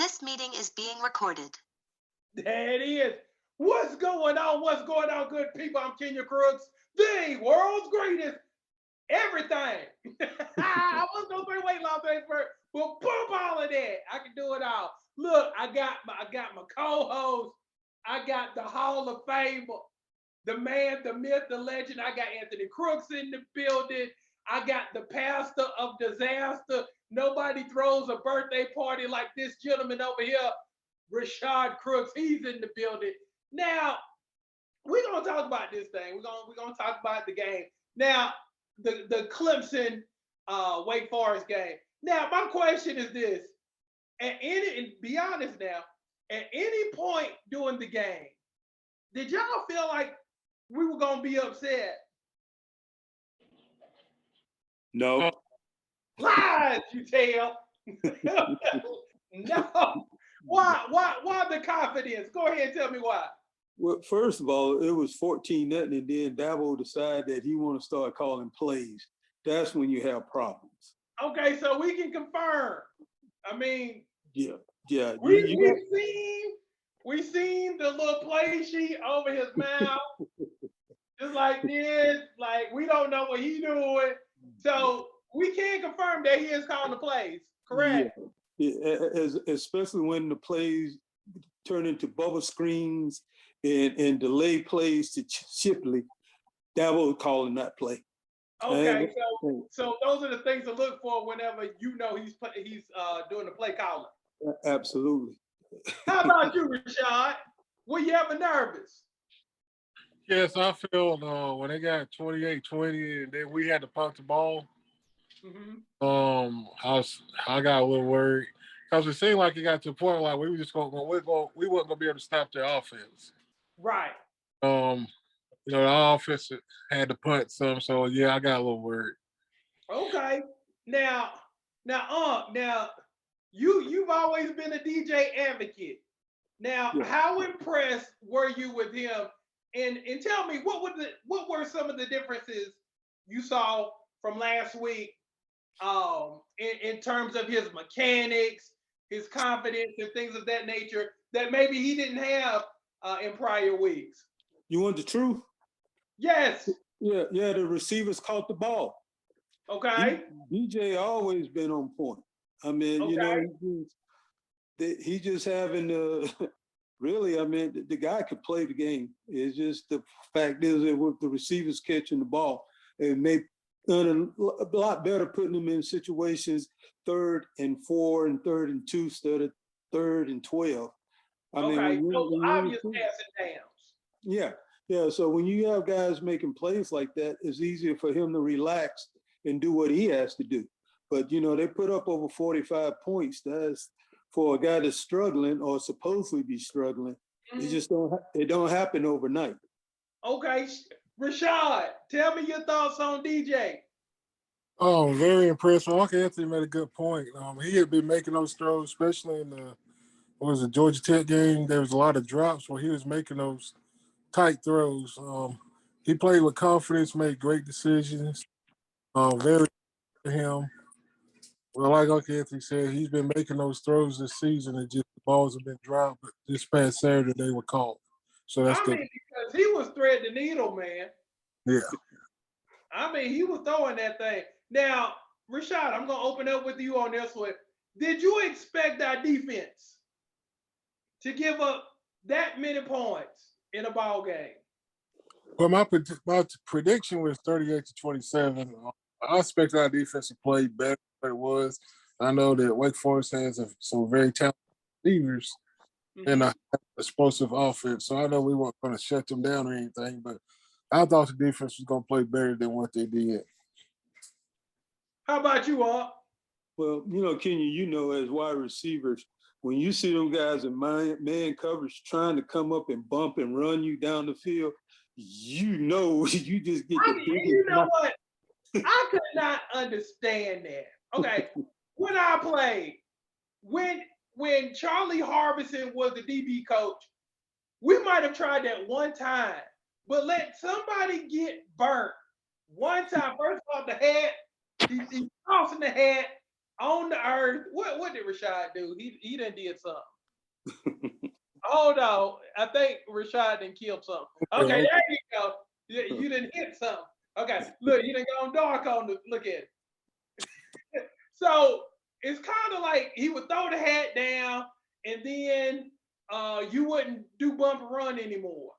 This meeting is being recorded. There it is. What's going on? What's going on, good people? I'm Kenya Crooks, the world's greatest everything. I was gonna say weight loss expert, but bump all of that. I can do it all. Look, I got my co-host. I got the Hall of Fame, the man, the myth, the legend. I got Anthony Crooks in the building. I got the pastor of disaster. Nobody throws a birthday party like this gentleman over here, Rashad Crooks. He's in the building. Now, we're gonna talk about this thing. We're gonna talk about the game. Now, the Clemson Wake Forest game. Now, my question is this: and be honest now, at any point during the game, did y'all feel like we were gonna be upset? No. Lies, you tell. No. Why the confidence? Go ahead and tell me why. Well, first of all, it was 14-0, and then Dabo decided that he want to start calling plays. That's when you have problems. Okay, so we can confirm. I mean, yeah. We seen the little play sheet over his mouth, just like this. Like we don't know what he doing, so we can confirm that he is calling the plays. Correct. Yeah. Especially when the plays turn into bubble screens and delay plays to Shipley, Dabo calling that play. Okay, so those are the things to look for whenever you know he's doing the play calling. Absolutely. How about you, Rashad? Were you ever nervous? Yes, I feel when they got 28-20 and then we had to punt the ball. I got a little worried because it seemed like it got to the point like we wasn't gonna be able to stop their offense. Right. The offense had to punt some, so yeah, I got a little worried. Okay. Now, you've always been a DJ advocate. Now, how impressed were you with him? And tell me what were some of the differences you saw from last week in terms of his mechanics, his confidence, and things of that nature that maybe he didn't have in prior weeks? You want the truth? Yes. Yeah, the receivers caught the ball. Okay. DJ always been on point. I mean, he just having really, I mean, the guy could play the game. It's just the fact is that with the receivers catching the ball, it may done a lot better putting them in situations 3rd and 4 and 3rd and 2 instead of 3rd and 12. I mean, obvious passing downs. Yeah. So when you have guys making plays like that, it's easier for him to relax and do what he has to do. But they put up over 45 points. That's for a guy that's struggling or supposedly be struggling. It just don't happen overnight. Okay, Rashad, tell me your thoughts on DJ. Oh, very impressed. Uncle Anthony made a good point. He had been making those throws, especially in the Georgia Tech game. There was a lot of drops where he was making those tight throws. He played with confidence, made great decisions. Very for him. Well, like Uncle Anthony said, he's been making those throws this season, and just the balls have been dropped. But this past Saturday, they were caught. So that's good. Because he was threading the needle, man. Yeah. I mean, he was throwing that thing. Now, Rashad, I'm going to open up with you on this one. Did you expect our defense to give up that many points in a ball game? Well, my prediction was 38-27. I expect our defense to play better than it was. I know that Wake Forest has some very talented receivers and an explosive offense, so I know we weren't going to shut them down or anything, but I thought the defense was going to play better than what they did. How about you, Art? Well, Kenya, as wide receivers, when you see them guys in man coverage trying to come up and bump and run you down the field, you just get the biggest. You know what? I could not understand that. Okay, when I played, when Charlie Harbison was the DB coach, we might have tried that one time, but let somebody get burnt one time. First off, the head, he's crossing the head, on the earth. What did Rashad do? He done did something. Hold on. I think Rashad done killed something. Okay, Okay. there you go. You didn't hit something. Okay, look, you done gone dark on the look at it. So it's kind of like he would throw the hat down and then you wouldn't do bump and run anymore.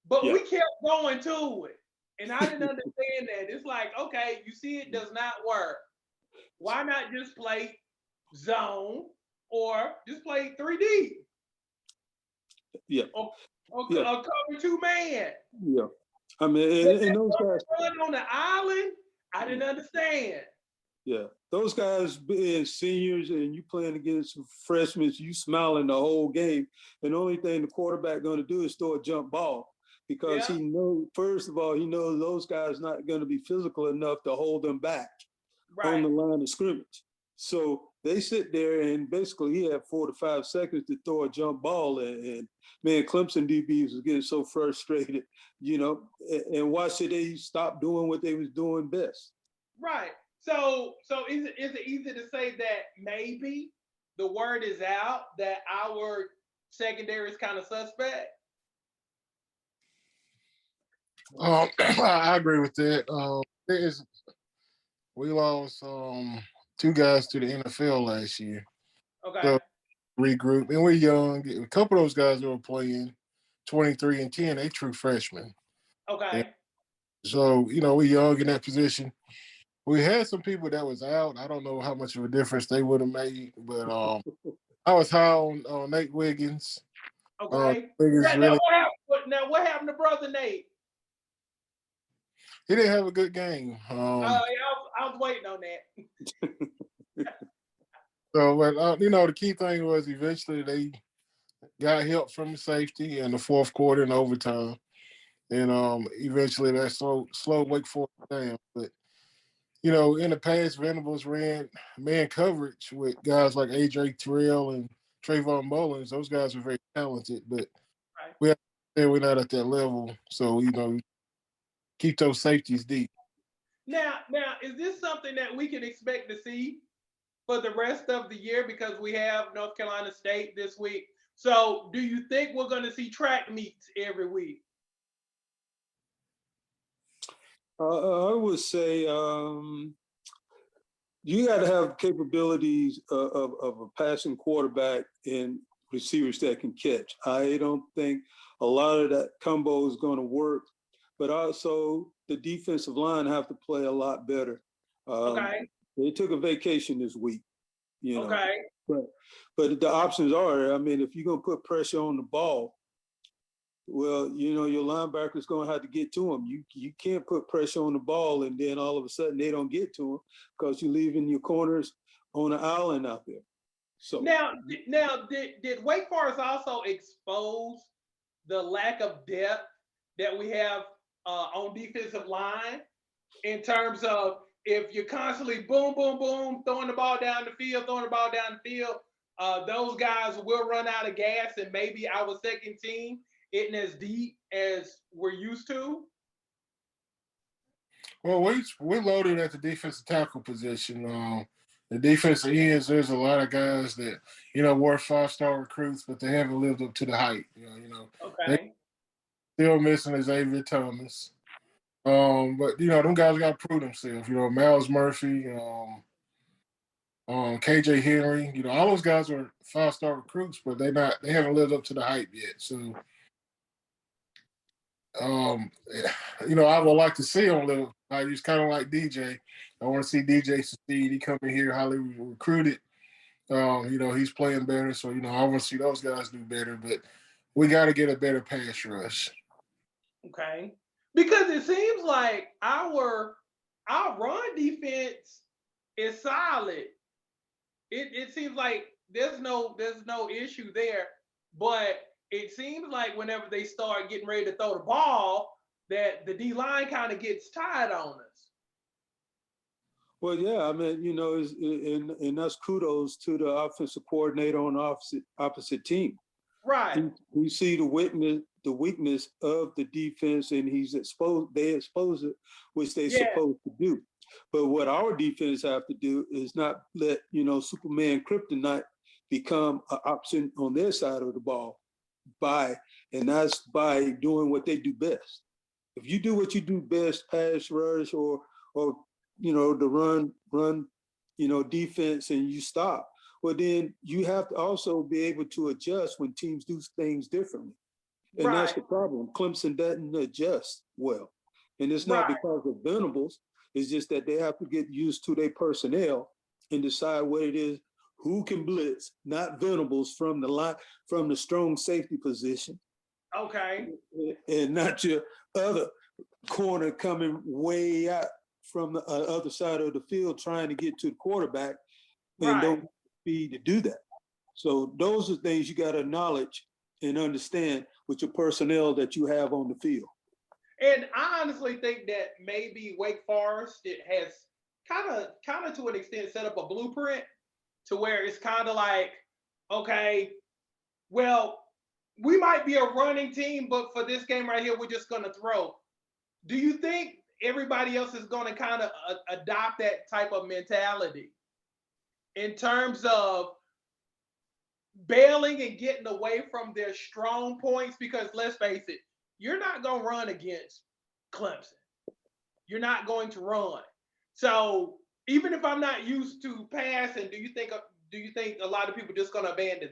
But Yeah. we kept going to it. And I didn't understand that. It's like, okay, you see it does not work. Why not just play zone or just play 3D Yeah. or Yeah. cover two man? Yeah. I mean, and those guys. Run on the island, I didn't understand. Yeah, those guys being seniors and you playing against freshmen, you smiling the whole game. And the only thing the quarterback going to do is throw a jump ball because Yeah. he knows, first of all, he knows those guys not going to be physical enough to hold them back on the Right. line of scrimmage. So they sit there and basically he had 4 to 5 seconds to throw a jump ball. And man, Clemson DBs was getting so frustrated, and why should they stop doing what they was doing best? Right. So is it easy to say that maybe the word is out that our secondary is kind of suspect? I agree with that. We lost two guys to the NFL last year. Okay. So regroup, and we're young. A couple of those guys that were playing 23 and 10, they true freshmen. And Okay. so, we're young in that position. We had some people that was out. I don't know how much of a difference they would have made, but I was high on Nate Wiggins. Okay. Wiggins Now really, what happened to brother Nate? he didn't have a good game. I was waiting on that. So, but the key thing was eventually they got help from the safety in the fourth quarter and overtime, and eventually that slow Wake Forest down. But in the past, Venables ran man coverage with guys like AJ Terrell and Trayvon Mullins. Those guys are very talented, but Right. we're not at that level. So keep those safeties deep. Now, is this something that we can expect to see for the rest of the year because we have North Carolina State this week? So, do you think we're going to see track meets every week? I would say you got to have capabilities of a passing quarterback and receivers that can catch. I don't think a lot of that combo is going to work, but also the defensive line have to play a lot better. Okay. They took a vacation this week, Okay. but the options are, I mean, if you're going to put pressure on the ball, well, your linebacker's going to have to get to him. You can't put pressure on the ball and then all of a sudden they don't get to him because you're leaving your corners on an island out there. So Now, did Wake Forest also expose the lack of depth that we have on defensive line in terms of if you're constantly boom, boom, boom, throwing the ball down the field, those guys will run out of gas and maybe our second team isn't as deep as we're used to? Well, we're loaded at the defensive tackle position. The defensive ends, there's a lot of guys that were 5-star recruits, but they haven't lived up to the hype. They Okay. still missing Xavier Thomas. But them guys got to prove themselves. Miles Murphy, KJ Henry. All those guys are 5-star recruits, but they haven't lived up to the hype yet. So, I would like to see them live. I just kind of like DJ. I want to see DJ succeed. He come in here highly recruited. He's playing better, so I want to see those guys do better. But we got to get a better pass rush. Okay. Because it seems like our run defense is solid. It seems like there's no issue there, but it seems like whenever they start getting ready to throw the ball, that the D line kind of gets tired on us. well, yeah, I mean, and that's kudos to the offensive coordinator on the opposite team. Right. He see the weakness of the defense, and they expose it, which they're Yeah. supposed to do. But what our defense have to do is not let, Superman Kryptonite become an option on their side of the ball and that's by doing what they do best. If you do what you do best, pass rush or the run, defense, and you stop, well, then you have to also be able to adjust when teams do things differently. And that's Right. the problem. Clemson doesn't adjust well. And it's not Right. because of Venables. It's just that they have to get used to their personnel and decide what it is, who can blitz, not Venables from the line, from the strong safety position, Okay. and not your other corner coming way out from the other side of the field trying to get to the quarterback and Right. don't speed to do that. So those are things you got to acknowledge and understand with your personnel that you have on the field. And I honestly think that maybe Wake Forest it has kind of to an extent set up a blueprint to where it's kind of like, okay, well, we might be a running team, but for this game right here, we're just going to throw. Do you think everybody else is going to kind of adopt that type of mentality in terms of bailing and getting away from their strong points? Because let's face it, you're not going to run against Clemson. You're not going to run. So even if I'm not used to passing, do you think a lot of people just going to abandon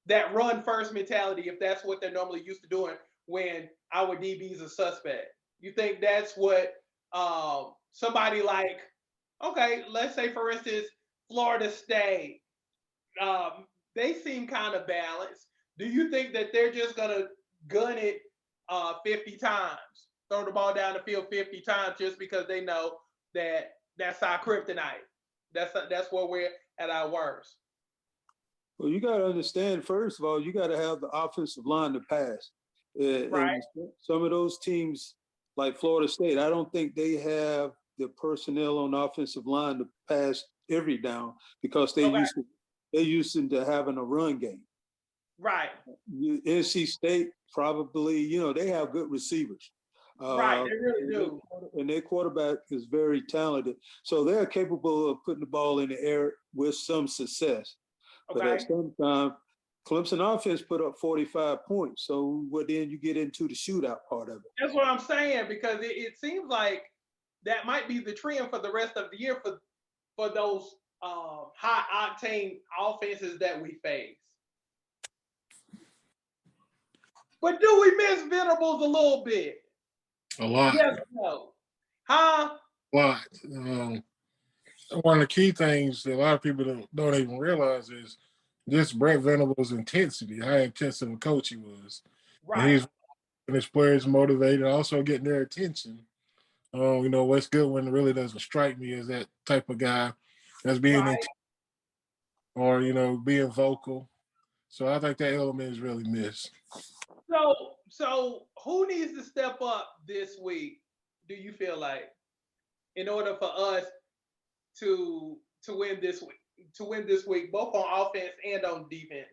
that run first mentality if that's what they're normally used to doing when our DBs are suspect? You think that's what somebody like, okay, let's say for instance, Florida State, they seem kind of balanced. Do you think that they're just gonna gun it 50 times, throw the ball down the field 50 times just because they know that that's our kryptonite? That's where we're at our worst. Well, you got to understand, first of all, you got to have the offensive line to pass. Right. And some of those teams, like Florida State, I don't think they have the personnel on the offensive line to pass every down because they're used to having a run game. Right. NC State probably, they have good receivers. Right, they really do. And their quarterback is very talented. So they're capable of putting the ball in the air with some success. Okay. But at some time, Clemson offense put up 45 points. So then you get into the shootout part of it. That's what I'm saying, because it seems like that might be the trend for the rest of the year for those high octane offenses that we face. But do we miss Venables a little bit? A lot. Yes or no? Huh? A lot. One of the key things that a lot of people don't even realize is just Brett Venables' intensity, how intensive a coach he was. Right. And he's getting his players motivated, also getting their attention. Wes Goodwin really doesn't strike me as that type of guy that's being intense or, being vocal. So I think that element is really missed. So who needs to step up this week, do you feel like, in order for us to win this week, both on offense and on defense?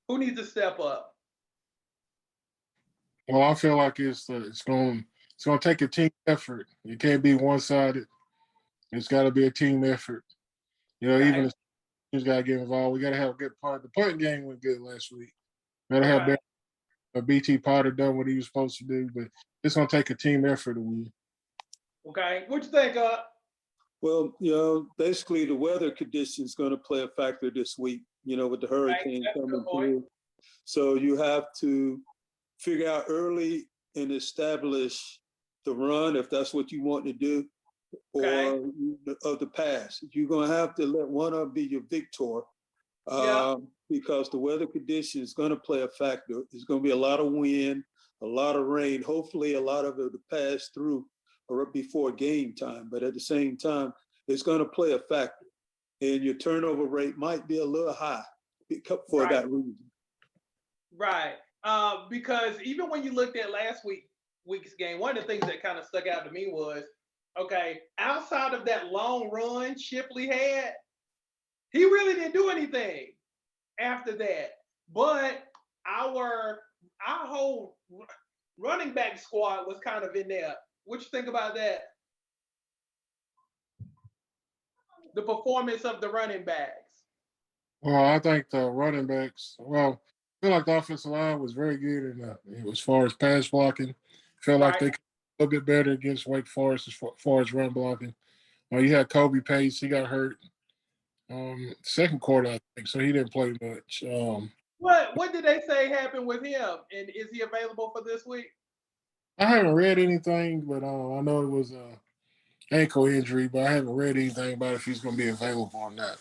Who needs to step up? Well, I feel like it's going to take a team effort. It can't be one-sided. It's got to be a team effort. Even the teams got to get involved. We got to have a good part. The punting game went good last week. Got to have BT Potter done what he was supposed to do, but it's going to take a team effort to win. Okay, what you think? Well, basically the weather conditions going to play a factor this week. With the hurricane coming through, so you have to figure out early and establish the run if that's what you want to do, or of the pass. You're going to have to let one of them be your victor. Because the weather conditions is going to play a factor. There's going to be a lot of wind, a lot of rain. Hopefully, a lot of it will pass through or before game time. But at the same time, it's going to play a factor. And your turnover rate might be a little high for that reason. Right. Because even when you looked at last week's game, one of the things that kind of stuck out to me was, okay, outside of that long run Shipley had, he really didn't do anything after that. But our whole running back squad was kind of in there. What you think about that? the performance of the running backs? Well, I think the running backs. Well, I feel like the offensive line was very good as far as pass blocking. I feel like Right. they could a little bit better against Wake Forest as far as run blocking. You had Kobe Pace. He got hurt second quarter, I think, so he didn't play much. What did they say happened with him? And is he available for this week? I haven't read anything, but I know it was a ankle injury, but I haven't read anything about if he's going to be available or not.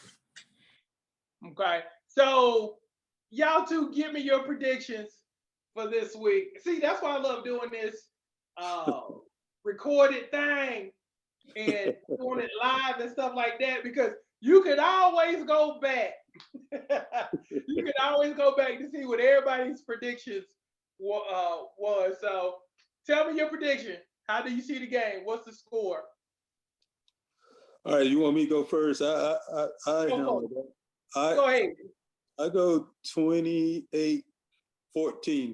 Okay. So y'all two give me your predictions for this week. See, that's why I love doing this uh, recorded thing and doing it live and stuff like that because you can always go back. You can always go back to see what everybody's predictions was. So tell me your prediction. How do you see the game? What's the score? All right, you want me to go first? I handle that. Go ahead. I go 28-14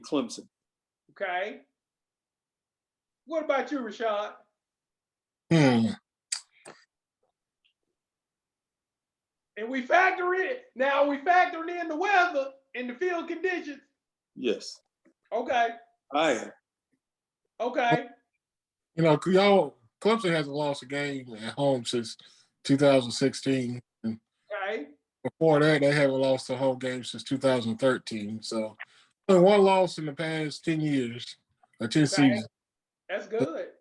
Clemson. Okay. What about you, Rashad? Hmm. And we factor in now. We factoring in the weather and the field conditions. Yes. Okay. I am. Okay. Clemson hasn't lost a game at home since 2016. And Okay. before that, they haven't lost a home game since 2013. So, only one loss in the past 10 years or 10 Okay. seasons. That's good.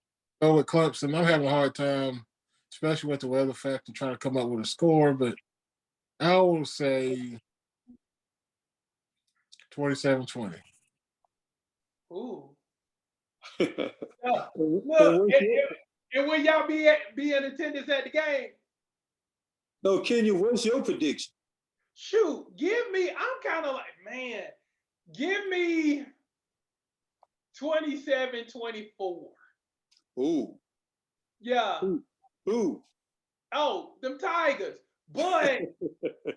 So with Clemson, I'm having a hard time, especially with the weather factor, trying to come up with a score. But I will say 27-20. Ooh. And Look, and will y'all be in attendance at the game? No, Kenya, what's your prediction? Shoot, I'm kind of like, man, give me 27-24. Ooh. Yeah. Ooh. Oh, them Tigers. But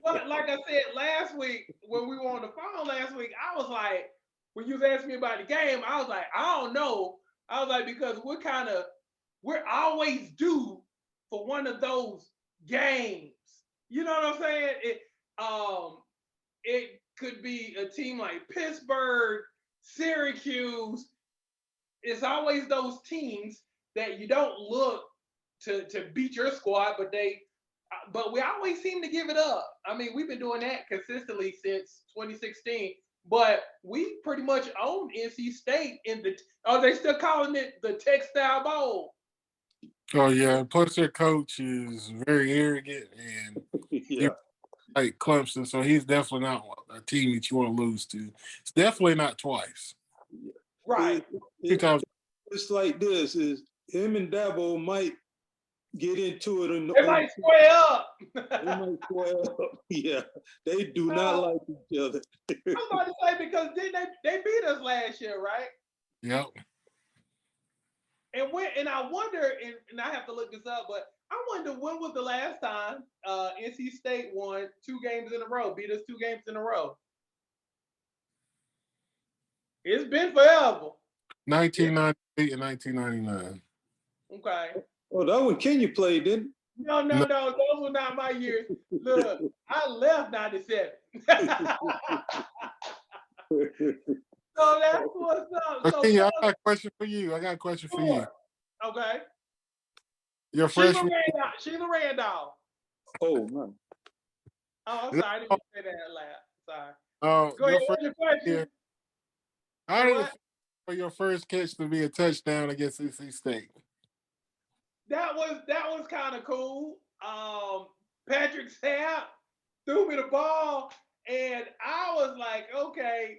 like I said last week, when we were on the phone last week, I was like, when you was asking me about the game, I was like, I don't know. I was like, because we're always due for one of those games. You know what I'm saying? It could be a team like Pittsburgh, Syracuse. It's always those teams that you don't look to beat your squad, but we always seem to give it up. I mean, we've been doing that consistently since 2016. But we pretty much own NC State are they still calling it the Textile Bowl? Oh, yeah. Plus, their coach is very arrogant and Yeah. like Clemson. So he's definitely not a team that you want to lose to. It's definitely not twice. Right. It's like this: is him and Dabo might get into it. They might square up. They might square up. Yeah, they do not like each other. I was about to say because they beat us last year, right? Yep. And I wonder, and I have to look this up, but I wonder when was the last time NC State won 2 games in a row, beat us 2 games in a row. It's been forever. 1998 and 1999. Okay. Oh, that one Kenya played, didn't? No, those were not my years. Look, I left 97. So that's what's up. Okay, I got a question for you. Okay. Your freshman. Sheila Randolph. Oh man. Oh, I'm sorry. I didn't say that loud. Sorry. Go ahead. What's your question? How did it feel for your first catch to be a touchdown against NC State? That was kind of cool. Patrick Sapp threw me the ball, and I was like, okay,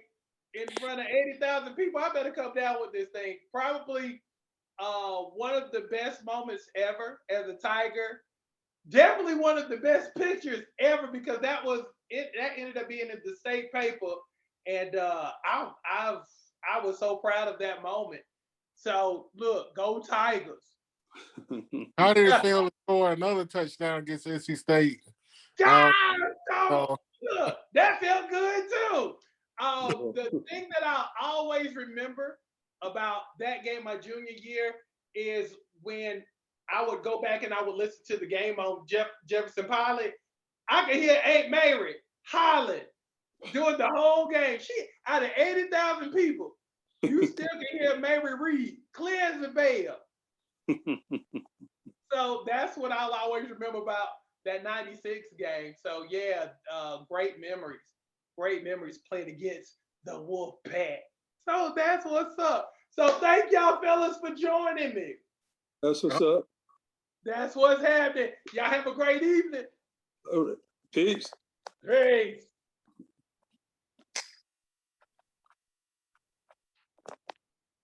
in front of 80,000 people, I better come down with this thing. Probably one of the best moments ever as a Tiger. Definitely one of the best pictures ever because that ended up being in the state paper, and I was so proud of that moment. So look, go Tigers. How did it feel to score another touchdown against NC State? God, look, that felt good too. The thing that I always remember about that game my junior year is when I would go back and I would listen to the game on Jefferson Pilot. I could hear Aunt Mary hollering during the whole game. She out of 80,000 people, you still can hear Mary Reed clear as a bell. So that's what I'll always remember about that 96 game. So yeah, great memories. Great memories playing against the Wolfpack. So that's what's up. So thank y'all fellas for joining me. That's what's up. That's what's happening. Y'all have a great evening. All right. Peace. Peace.